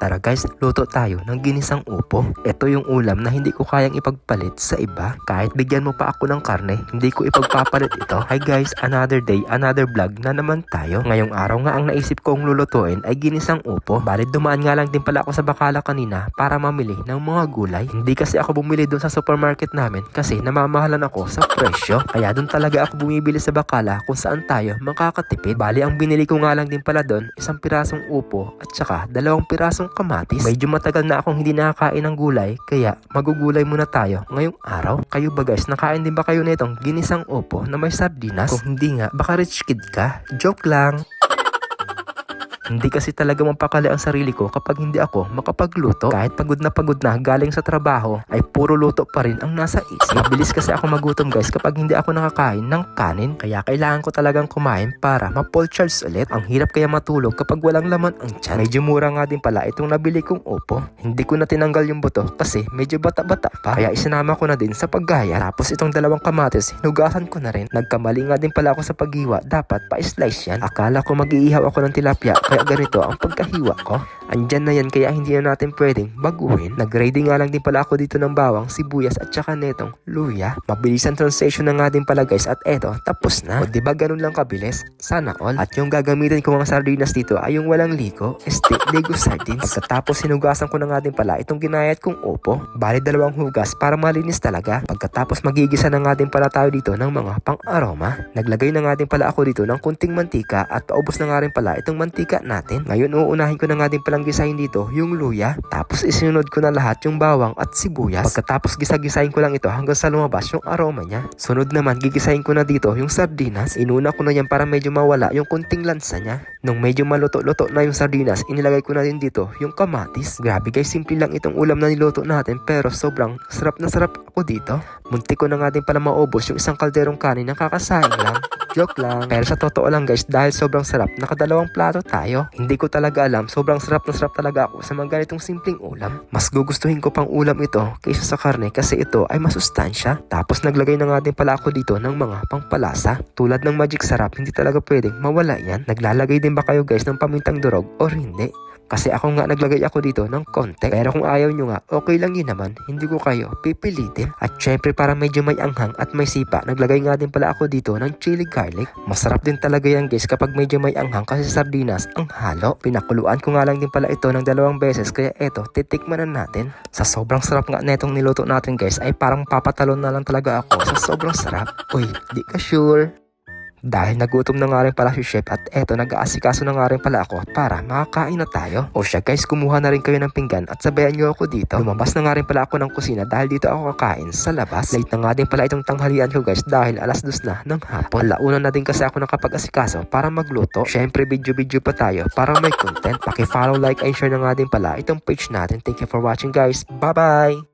Tara guys, luto tayo ng ginisang upo. Ito yung ulam na hindi ko kayang ipagpalit sa iba. Kahit bigyan mo pa ako ng karne, hindi ko ipagpapalit ito. Hi guys, another day, another vlog na naman tayo. Ngayong araw nga ang naisip kong lulutuin ay ginisang upo. Balit dumaan nga lang din pala ako sa Bakala kanina para mamili ng mga gulay. Hindi kasi ako bumili doon sa supermarket namin kasi namamahalan ako sa presyo. Kaya doon talaga ako bumibili sa Bakala kung saan tayo makakatipid. Bali ang binili ko nga lang din pala doon, isang pirasong upo at saka 2 pirasong kamatis. Medyo matagal na akong hindi nakakain ng gulay, kaya magugulay muna tayo ngayong araw. Kayo ba guys, nakain din ba kayo nitong ginisang upo na may sardinas? Kung hindi nga, baka rich kid ka. Joke lang. Hindi kasi talaga mapakali ang sarili ko kapag hindi ako makapagluto. Kahit pagod na galing sa trabaho, ay puro luto pa rin ang nasa isip. Mabilis kasi ako magutom guys kapag hindi ako nakakain ng kanin. Kaya kailangan ko talagang kumain para ma-full charge ulit. Ang hirap kaya matulog kapag walang laman ang tiyan. Medyo mura nga din pala itong nabili kong upo. Hindi ko na tinanggal yung buto kasi medyo bata-bata pa. Kaya isinama ko na din sa paggaya. Tapos itong 2 kamatis, hinugasan ko na rin. Nagkamali nga din pala ako sa paghiwa. Dapat pa-slice yan. Akala ko mag-iihaw ako ng tilapia. Kaya ganito ang pagkahiwa ko. Andyan na yan kaya hindi na natin pwedeng baguhin. Nag-ready nga lang din pala ako dito ng bawang, sibuyas at saka netong luya. Mabilis ang translation na nga din pala guys at eto, tapos na. O diba ganun lang kabilis? Sana all. At yung gagamitin ko mga sardinas dito ay yung walang liko, Lego sardines. Pagkatapos hinugasan ko na nga din pala itong ginayat kong upo. Bali 2 hugas para malinis talaga. Pagkatapos magigisa na nga din pala tayo dito ng mga pang-aroma. Naglagay na nga din pala ako dito ng kunting mantika at paubos na nga rin pala itong mantika natin. Ngayon uunahin ko na nga din palang gisahin dito yung luya. Tapos isinunod ko na lahat yung bawang at sibuyas. Pagkatapos gisa-gisahin ko lang ito hanggang sa lumabas yung aroma niya. Sunod naman gigisahin ko na dito yung sardinas. Inuna ko na yan para medyo mawala yung kunting lansa niya. Nung medyo maluto-luto na yung sardinas, inilagay ko na din dito yung kamatis. Grabe guys, simple lang itong ulam na niluto natin pero sobrang sarap na sarap ako dito. Muntik ko na nga din pala maubos yung isang kalderong kanin na kakasayang lang. Joke lang. Pero sa totoo lang guys, dahil sobrang sarap, nakadalawang plato tayo. Hindi ko talaga alam, sobrang sarap na sarap talaga ako sa mga ganitong simpleng ulam. Mas gugustuhin ko pang ulam ito kaysa sa karne kasi ito ay masustansya. Tapos naglagay na nga din pala ako dito ng mga pangpalasa. Tulad ng magic sarap, hindi talaga pwedeng mawala yan. Naglalagay din ba kayo guys ng pamintang durog or hindi? Kasi ako nga naglagay ako dito ng konti. Pero kung ayaw nyo nga, okay lang yun naman. Hindi ko kayo pipilitin. At syempre para medyo may anghang at may sipa, naglagay nga din pala ako dito ng chili garlic. Masarap din talaga yan guys kapag medyo may anghang kasi sardinas ang halo. Pinakuluan ko nga lang din pala ito ng 2 beses. Kaya eto, titikman na natin. Sa sobrang sarap nga netong niluto natin guys, ay parang papatalon na lang talaga ako sa sobrang sarap. Uy, di ka sure? Dahil nagutom na nga rin pala si chef at eto nag-aasikaso na nga rin pala ako para makakain na tayo. O siya guys, kumuha na rin kayo ng pinggan at sabayan nyo ako dito. Lumabas na nga rin pala ako ng kusina dahil dito ako kakain sa labas. Late na nga din pala itong tanghalian ko guys dahil 2:00 na ng hapon. Alauna na din kasi ako nakapag-asikaso para magluto. Syempre video pa tayo para may content. Paki-follow, like, and share na nga din pala itong page natin. Thank you for watching guys. Bye bye!